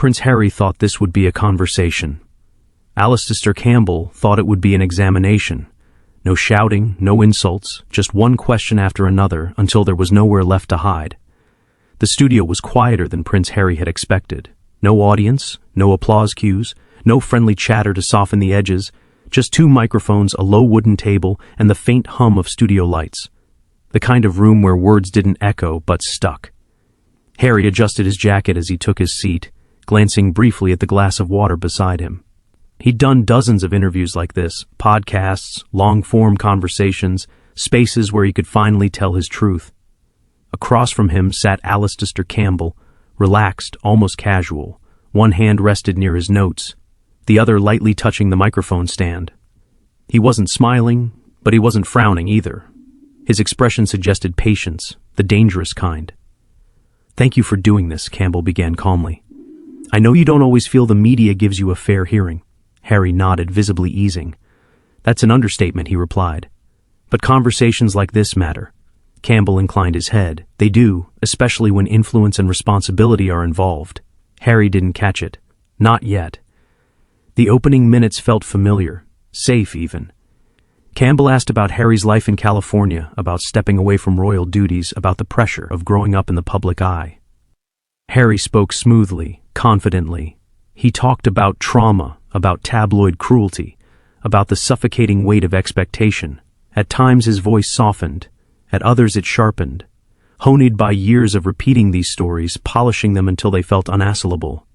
Prince Harry thought this would be a conversation. Alastair Campbell thought it would be an examination. No shouting, no insults, just one question after another until there was nowhere left to hide. The studio was quieter than Prince Harry had expected. No audience, no applause cues, no friendly chatter to soften the edges, just 2 microphones, a low wooden table, and the faint hum of studio lights. The kind of room where words didn't echo but stuck. Harry adjusted his jacket as he took his seat, glancing briefly at the glass of water beside him. He'd done dozens of interviews like this, podcasts, long-form conversations, spaces where he could finally tell his truth. Across from him sat Alastair Campbell, relaxed, almost casual. One hand rested near his notes, the other lightly touching the microphone stand. He wasn't smiling, but he wasn't frowning either. His expression suggested patience, the dangerous kind. "Thank you for doing this," Campbell began calmly. "I know you don't always feel the media gives you a fair hearing." Harry nodded, visibly easing. "That's an understatement," he replied. "But conversations like this matter." Campbell inclined his head. "They do, especially when influence and responsibility are involved." Harry didn't catch it. Not yet. The opening minutes felt familiar, safe even. Campbell asked about Harry's life in California, about stepping away from royal duties, about the pressure of growing up in the public eye. Harry spoke smoothly, confidently. He talked about trauma, about tabloid cruelty, about the suffocating weight of expectation. At times his voice softened, at others it sharpened, honed by years of repeating these stories, polishing them until they felt unassailable.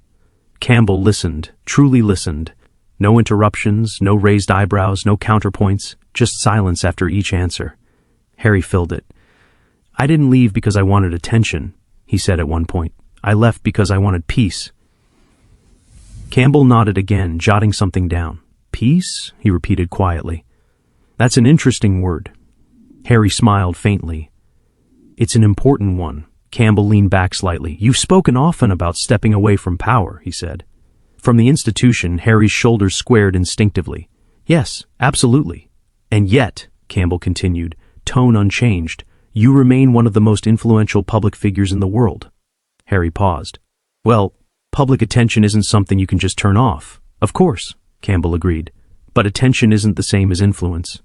Campbell listened, truly listened. No interruptions, no raised eyebrows, no counterpoints, just silence after each answer. Harry filled it. "I didn't leave because I wanted attention," he said at one point. "I left because I wanted peace." Campbell nodded again, jotting something down. "Peace?" he repeated quietly. "That's an interesting word." Harry smiled faintly. "It's an important one." Campbell leaned back slightly. "You've spoken often about stepping away from power," he said. From the institution, Harry's shoulders squared instinctively. "Yes, absolutely. And yet," Campbell continued, tone unchanged, "you remain one of the most influential public figures in the world." Harry paused. "Well, public attention isn't something you can just turn off." "Of course," Campbell agreed. "But attention isn't the same as influence."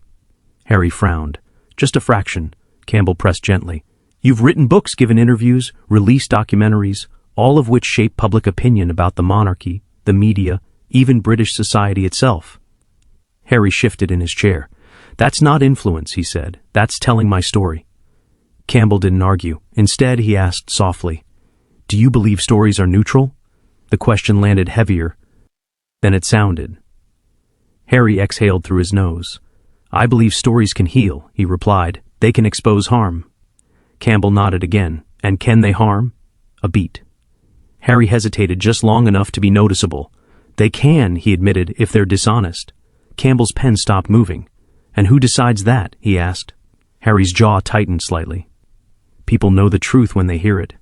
Harry frowned. "Just a fraction," Campbell pressed gently. "You've written books, given interviews, released documentaries, all of which shape public opinion about the monarchy, the media, even British society itself." Harry shifted in his chair. "That's not influence," he said. "That's telling my story." Campbell didn't argue. Instead, he asked softly, "Do you believe stories are neutral?" The question landed heavier than it sounded. Harry exhaled through his nose. "I believe stories can heal," he replied. "They can expose harm." Campbell nodded again. "And can they harm?" A beat. Harry hesitated just long enough to be noticeable. "They can," he admitted, "if they're dishonest." Campbell's pen stopped moving. "And who decides that?" he asked. Harry's jaw tightened slightly. "People know the truth when they hear it."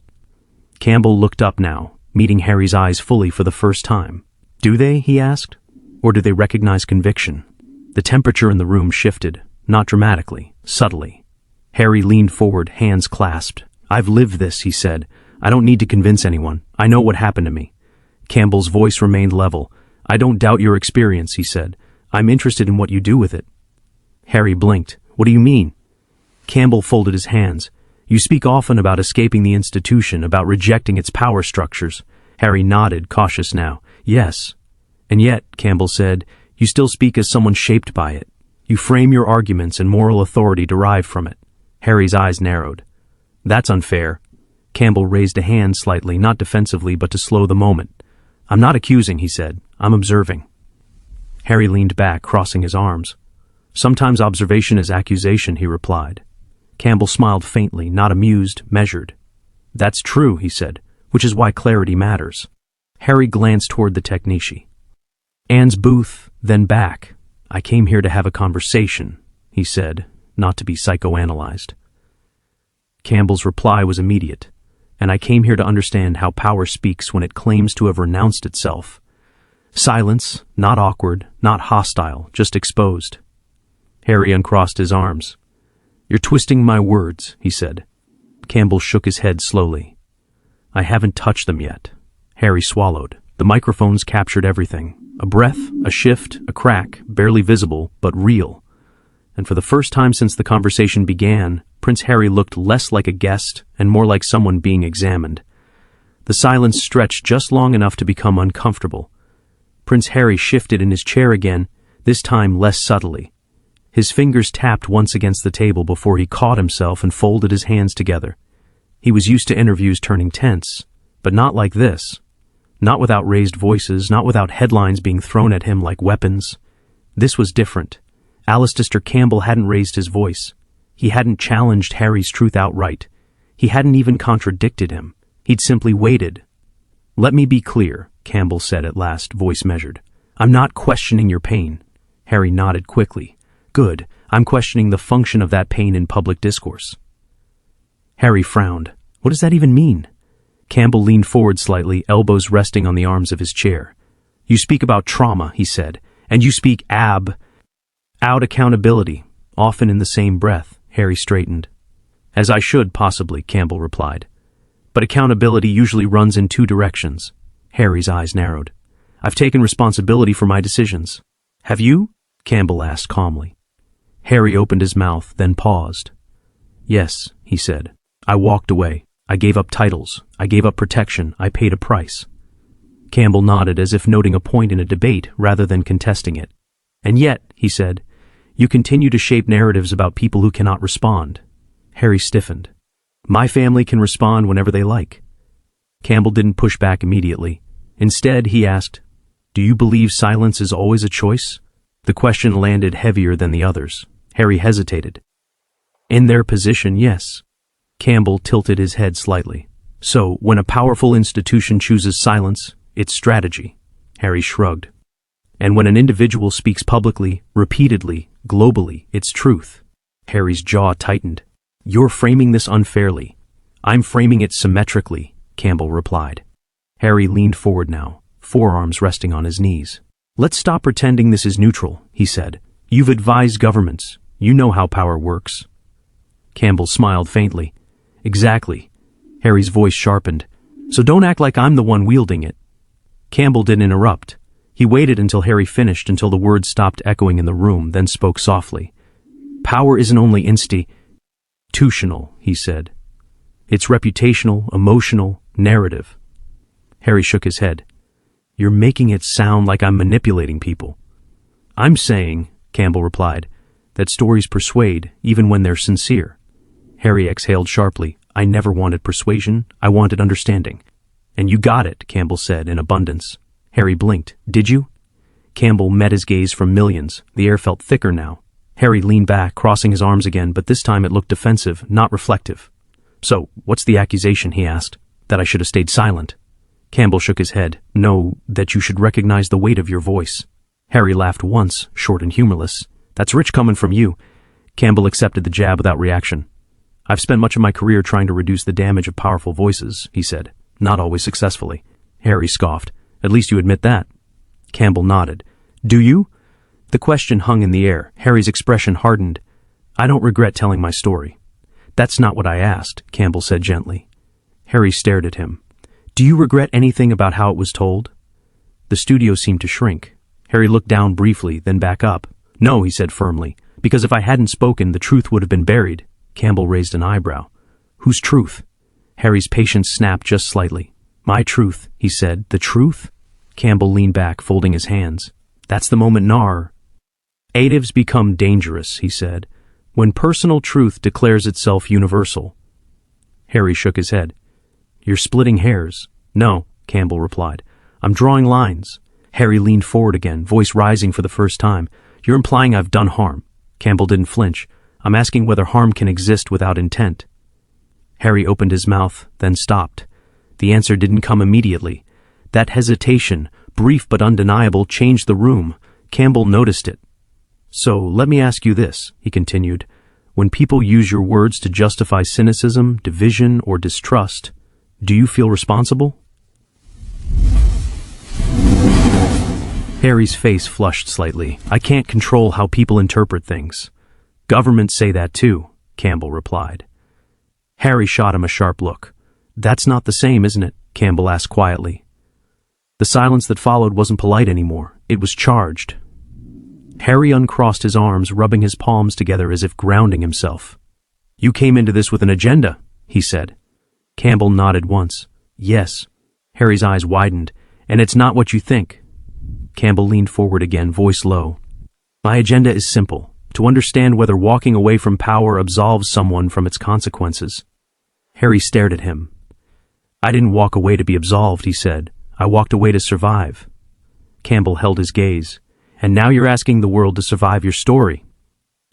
Campbell looked up now, meeting Harry's eyes fully for the first time. "Do they?" he asked. "Or do they recognize conviction?" The temperature in the room shifted, not dramatically, subtly. Harry leaned forward, hands clasped. "I've lived this," he said. "I don't need to convince anyone. I know what happened to me." Campbell's voice remained level. "I don't doubt your experience," he said. "I'm interested in what you do with it." Harry blinked. "What do you mean?" Campbell folded his hands. "You speak often about escaping the institution, about rejecting its power structures." Harry nodded, cautious now. "Yes." "And yet," Campbell said, "you still speak as someone shaped by it. You frame your arguments and moral authority derived from it." Harry's eyes narrowed. "That's unfair." Campbell raised a hand slightly, not defensively, but to slow the moment. "I'm not accusing," he said. "I'm observing." Harry leaned back, crossing his arms. "Sometimes observation is accusation," he replied. Campbell smiled faintly, not amused, measured. "That's true," he said, "which is why clarity matters." Harry glanced toward the technici. Anne's booth, then back. "I came here to have a conversation," he said, "not to be psychoanalyzed." Campbell's reply was immediate. "And I came here to understand how power speaks when it claims to have renounced itself." Silence, not awkward, not hostile, just exposed. Harry uncrossed his arms. "You're twisting my words," he said. Campbell shook his head slowly. "I haven't touched them yet." Harry swallowed. The microphones captured everything. A breath, a shift, a crack, barely visible, but real. And for the first time since the conversation began, Prince Harry looked less like a guest and more like someone being examined. The silence stretched just long enough to become uncomfortable. Prince Harry shifted in his chair again, this time less subtly. His fingers tapped once against the table before he caught himself and folded his hands together. He was used to interviews turning tense, but not like this. Not without raised voices, not without headlines being thrown at him like weapons. This was different. Alastair Campbell hadn't raised his voice. He hadn't challenged Harry's truth outright. He hadn't even contradicted him. He'd simply waited. "Let me be clear," Campbell said at last, voice measured. "I'm not questioning your pain." Harry nodded quickly. "Good. I'm questioning the function of that pain in public discourse." Harry frowned. What does that even mean? Campbell leaned forward slightly, elbows resting on the arms of his chair. "You speak about trauma," he said, "and you speak out accountability, often in the same breath." Harry straightened. "As I should, possibly," Campbell replied. "But accountability usually runs in two directions." Harry's eyes narrowed. "I've taken responsibility for my decisions." "Have you?" Campbell asked calmly. Harry opened his mouth, then paused. "Yes," he said. "I walked away. I gave up titles. I gave up protection. I paid a price." Campbell nodded as if noting a point in a debate rather than contesting it. "And yet," he said, "you continue to shape narratives about people who cannot respond." Harry stiffened. "My family can respond whenever they like." Campbell didn't push back immediately. Instead, he asked, "Do you believe silence is always a choice?" The question landed heavier than the others. Harry hesitated. "In their position, yes." Campbell tilted his head slightly. "So, when a powerful institution chooses silence, it's strategy." Harry shrugged. "And when an individual speaks publicly, repeatedly, globally, it's truth." Harry's jaw tightened. "You're framing this unfairly." "I'm framing it symmetrically," Campbell replied. Harry leaned forward now, forearms resting on his knees. "Let's stop pretending this is neutral," he said. "You've advised governments. You know how power works." Campbell smiled faintly. "Exactly." Harry's voice sharpened. "So don't act like I'm the one wielding it." Campbell didn't interrupt. He waited until Harry finished, until the words stopped echoing in the room, then spoke softly. "Power isn't only institutional," he said. "It's reputational, emotional, narrative." Harry shook his head. "You're making it sound like I'm manipulating people." "I'm saying," Campbell replied, "that stories persuade, even when they're sincere." Harry exhaled sharply. "I never wanted persuasion. I wanted understanding." "And you got it," Campbell said in abundance. Harry blinked. "Did you?" Campbell met his gaze from millions. The air felt thicker now. Harry leaned back, crossing his arms again, but this time it looked defensive, not reflective. "So, what's the accusation?" he asked. "That I should have stayed silent." Campbell shook his head. "No, that you should recognize the weight of your voice." Harry laughed once, short and humorless. "That's rich coming from you." Campbell accepted the jab without reaction. "I've spent much of my career trying to reduce the damage of powerful voices," he said. "Not always successfully." Harry scoffed. "At least you admit that." Campbell nodded. "Do you?" The question hung in the air. Harry's expression hardened. "I don't regret telling my story." "That's not what I asked," Campbell said gently. Harry stared at him. "Do you regret anything about how it was told?" The studio seemed to shrink. Harry looked down briefly, then back up. "No," he said firmly, "because if I hadn't spoken, the truth would have been buried." Campbell raised an eyebrow. "Whose truth?" Harry's patience snapped just slightly. "My truth," he said. "The truth?" Campbell leaned back, folding his hands. "That's the moment narratives become dangerous," he said, "when personal truth declares itself universal." Harry shook his head. "You're splitting hairs." "No," Campbell replied. "I'm drawing lines." Harry leaned forward again, voice rising for the first time. "You're implying I've done harm." Campbell didn't flinch. "I'm asking whether harm can exist without intent." Harry opened his mouth, then stopped. The answer didn't come immediately. That hesitation, brief but undeniable, changed the room. Campbell noticed it. "So, let me ask you this," he continued. "When people use your words to justify cynicism, division, or distrust, do you feel responsible?" Harry's face flushed slightly. "I can't control how people interpret things." "Governments say that too," Campbell replied. Harry shot him a sharp look. "That's not the same, isn't it?" Campbell asked quietly. The silence that followed wasn't polite anymore. It was charged. Harry uncrossed his arms, rubbing his palms together as if grounding himself. "You came into this with an agenda," he said. Campbell nodded once. "Yes." Harry's eyes widened. "And it's not what you think." Campbell leaned forward again, voice low. "My agenda is simple: to understand whether walking away from power absolves someone from its consequences." Harry stared at him. "I didn't walk away to be absolved," he said. "I walked away to survive." Campbell held his gaze. "And now you're asking the world to survive your story."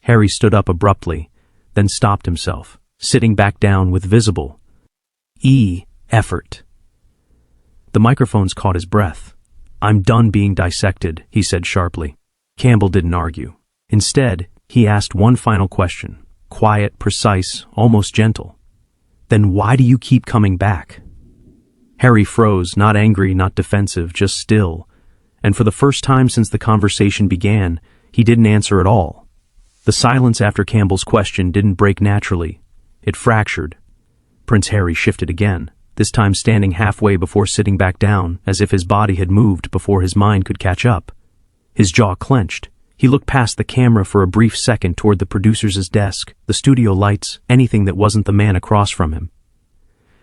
Harry stood up abruptly, then stopped himself, sitting back down with visible effort. The microphones caught his breath. "I'm done being dissected," he said sharply. Campbell didn't argue. Instead, he asked one final question, quiet, precise, almost gentle. "Then why do you keep coming back?" Harry froze, not angry, not defensive, just still. And for the first time since the conversation began, he didn't answer at all. The silence after Campbell's question didn't break naturally. It fractured. Prince Harry shifted again, this time standing halfway before sitting back down, as if his body had moved before his mind could catch up. His jaw clenched. He looked past the camera for a brief second toward the producer's desk, the studio lights, anything that wasn't the man across from him.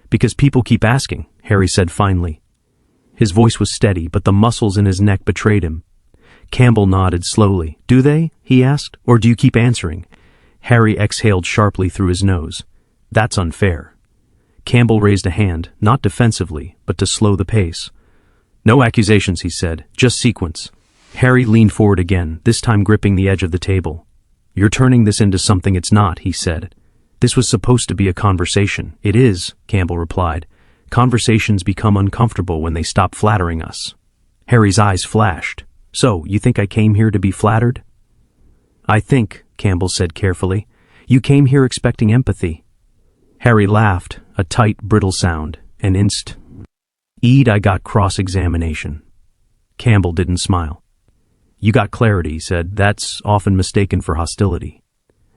"Because people keep asking," Harry said finally. His voice was steady, but the muscles in his neck betrayed him. Campbell nodded slowly. "Do they?" he asked. "Or do you keep answering?" Harry exhaled sharply through his nose. "That's unfair." Campbell raised a hand, not defensively, but to slow the pace. "No accusations," he said. "Just sequence." Harry leaned forward again, this time gripping the edge of the table. "You're turning this into something it's not," he said. "This was supposed to be a conversation." "It is," Campbell replied. "Conversations become uncomfortable when they stop flattering us." Harry's eyes flashed. "So, you think I came here to be flattered?" "I think," Campbell said carefully, "you came here expecting empathy." Harry laughed, a tight, brittle sound, and I got cross-examination." Campbell didn't smile. "You got clarity," he said. "That's often mistaken for hostility."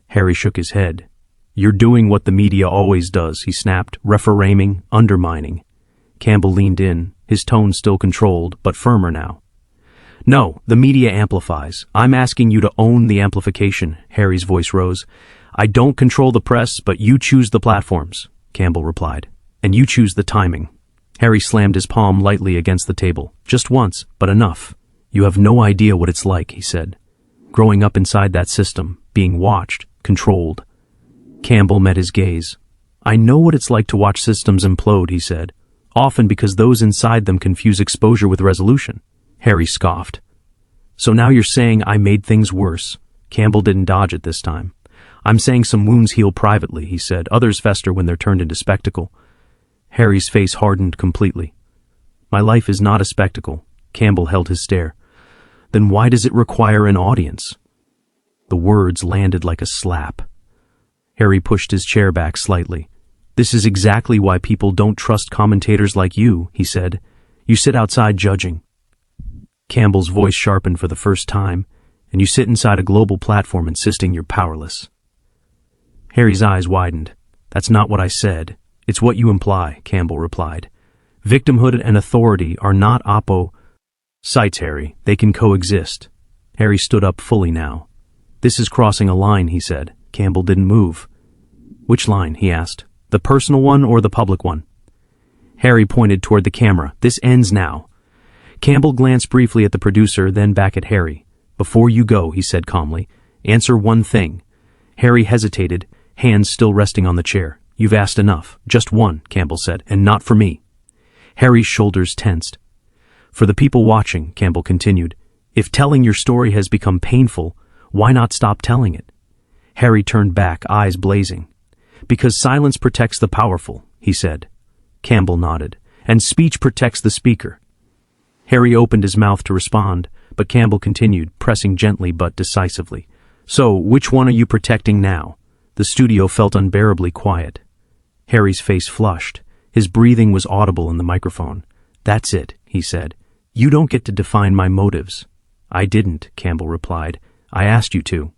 Harry shook his head. "You're doing what the media always does," he snapped, reframing, undermining. Campbell leaned in, his tone still controlled, but firmer now. "No, the media amplifies. I'm asking you to own the amplification." Harry's voice rose. "I don't control the press, but you choose the platforms," Campbell replied. "And you choose the timing." Harry slammed his palm lightly against the table. "Just once, but enough. You have no idea what it's like," he said. "Growing up inside that system, being watched, controlled." Campbell met his gaze. "I know what it's like to watch systems implode," he said. "Often because those inside them confuse exposure with resolution." Harry scoffed. "So now you're saying I made things worse." Campbell didn't dodge it this time. "I'm saying some wounds heal privately," he said. "Others fester when they're turned into spectacle." Harry's face hardened completely. "My life is not a spectacle." Campbell held his stare. "Then why does it require an audience?" The words landed like a slap. Harry pushed his chair back slightly. "This is exactly why people don't trust commentators like you," he said. "You sit outside judging." Campbell's voice sharpened for the first time, "and you sit inside a global platform insisting you're powerless." Harry's eyes widened. "That's not what I said. It's what you imply," Campbell replied. "Victimhood and authority are not sides, Harry. They can coexist." Harry stood up fully now. "This is crossing a line," he said. Campbell didn't move. "Which line?" he asked. "The personal one or the public one?" Harry pointed toward the camera. "This ends now." Campbell glanced briefly at the producer, then back at Harry. "Before you go," he said calmly, "answer one thing." Harry hesitated, hands still resting on the chair. "You've asked enough. Just one," Campbell said, "and not for me." Harry's shoulders tensed. "For the people watching," Campbell continued, "if telling your story has become painful, why not stop telling it?" Harry turned back, eyes blazing. "Because silence protects the powerful," he said. Campbell nodded. "And speech protects the speaker." Harry opened his mouth to respond, but Campbell continued, pressing gently but decisively. "So, which one are you protecting now?" The studio felt unbearably quiet. Harry's face flushed. His breathing was audible in the microphone. "That's it," he said. "You don't get to define my motives." "I didn't," Campbell replied. "I asked you to."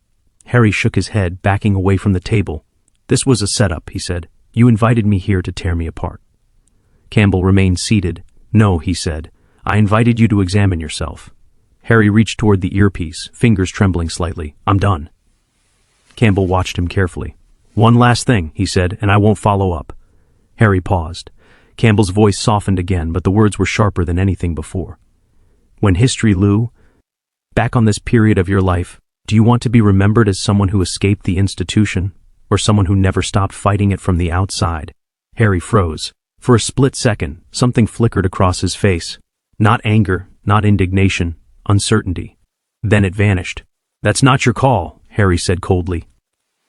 Harry shook his head, backing away from the table. "This was a setup," he said. "You invited me here to tear me apart." Campbell remained seated. "No," he said. I invited you to examine yourself. Harry reached toward the earpiece, fingers trembling slightly. I'm done. Campbell watched him carefully. One last thing, he said, and I won't follow up. Harry paused. Campbell's voice softened again, but the words were sharper than anything before. When history, Lou, back on this period of your life, do you want to be remembered as someone who escaped the institution, or someone who never stopped fighting it from the outside? Harry froze. For a split second, something flickered across his face. Not anger, not indignation, uncertainty. Then it vanished. That's not your call, Harry said coldly.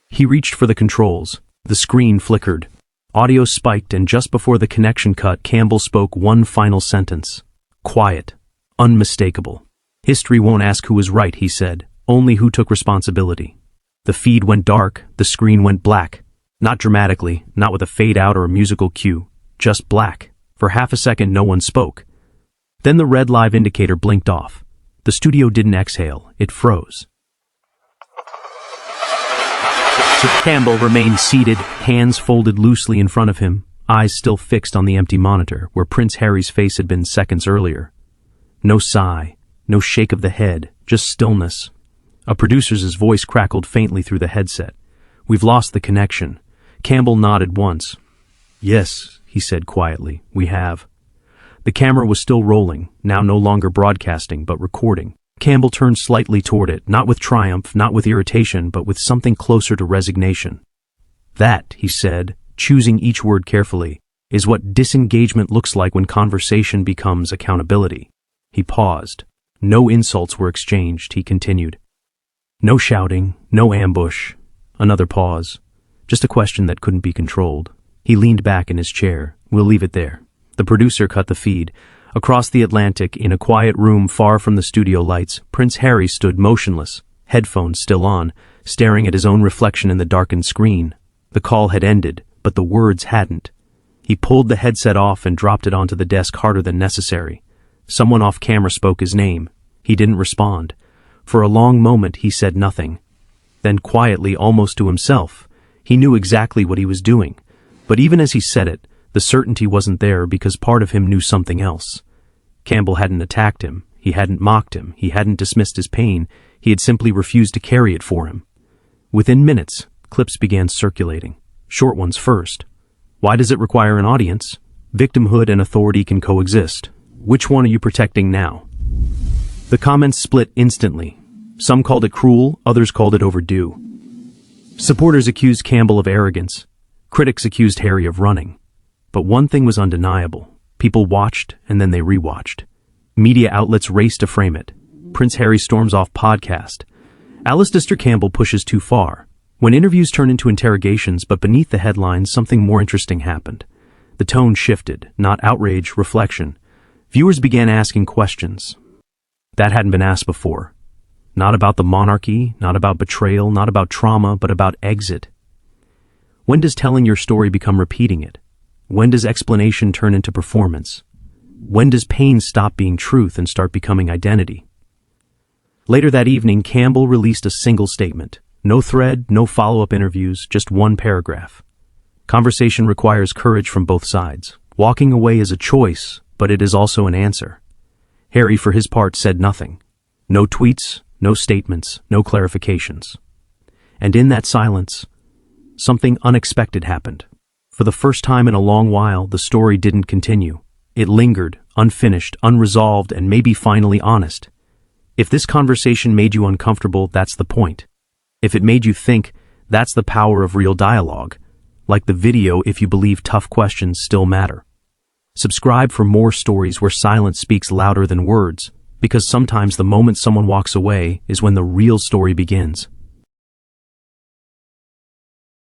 He reached for the controls. The screen flickered. Audio spiked, and just before the connection cut, Campbell spoke one final sentence. Quiet. Unmistakable. History won't ask who was right, he said, only who took responsibility. The feed went dark, the screen went black. Not dramatically, not with a fade out or a musical cue, just black. For half a second no one spoke. Then the red live indicator blinked off. The studio didn't exhale, it froze. Campbell remained seated, hands folded loosely in front of him, eyes still fixed on the empty monitor where Prince Harry's face had been seconds earlier. No sigh, no shake of the head, just stillness. A producer's voice crackled faintly through the headset. We've lost the connection. Campbell nodded once. Yes, he said quietly, we have. The camera was still rolling, now no longer broadcasting but recording. Campbell turned slightly toward it, not with triumph, not with irritation, but with something closer to resignation. That, he said, choosing each word carefully, is what disengagement looks like when conversation becomes accountability. He paused. No insults were exchanged, he continued. No shouting, no ambush. Another pause. Just a question that couldn't be controlled. He leaned back in his chair. We'll leave it there. The producer cut the feed. Across the Atlantic, in a quiet room far from the studio lights, Prince Harry stood motionless, headphones still on, staring at his own reflection in the darkened screen. The call had ended, but the words hadn't. He pulled the headset off and dropped it onto the desk harder than necessary. Someone off camera spoke his name. He didn't respond. For a long moment he said nothing. Then quietly, almost to himself, he knew exactly what he was doing. But even as he said it, the certainty wasn't there because part of him knew something else. Campbell hadn't attacked him, he hadn't mocked him, he hadn't dismissed his pain, he had simply refused to carry it for him. Within minutes, clips began circulating. Short ones first. Why does it require an audience? Victimhood and authority can coexist. Which one are you protecting now? The comments split instantly. Some called it cruel, others called it overdue. Supporters accused Campbell of arrogance. Critics accused Harry of running. But one thing was undeniable. People watched, and then they rewatched. Media outlets raced to frame it. Prince Harry storms off podcast. Alastair Campbell pushes too far. When interviews turned into interrogations, but beneath the headlines, something more interesting happened. The tone shifted, not outrage, reflection. Viewers began asking questions that hadn't been asked before. Not about the monarchy, not about betrayal, not about trauma, but about exit. When does telling your story become repeating it? When does explanation turn into performance? When does pain stop being truth and start becoming identity? Later that evening, Campbell released a single statement. No thread, no follow-up interviews, just one paragraph. Conversation requires courage from both sides. Walking away is a choice, but it is also an answer. Harry, for his part, said nothing. No tweets, no statements, no clarifications. And in that silence, something unexpected happened. For the first time in a long while, the story didn't continue. It lingered, unfinished, unresolved, and maybe finally honest. If this conversation made you uncomfortable, that's the point. If it made you think, that's the power of real dialogue. Like the video, if you believe tough questions still matter. Subscribe for more stories where silence speaks louder than words, because sometimes the moment someone walks away is when the real story begins.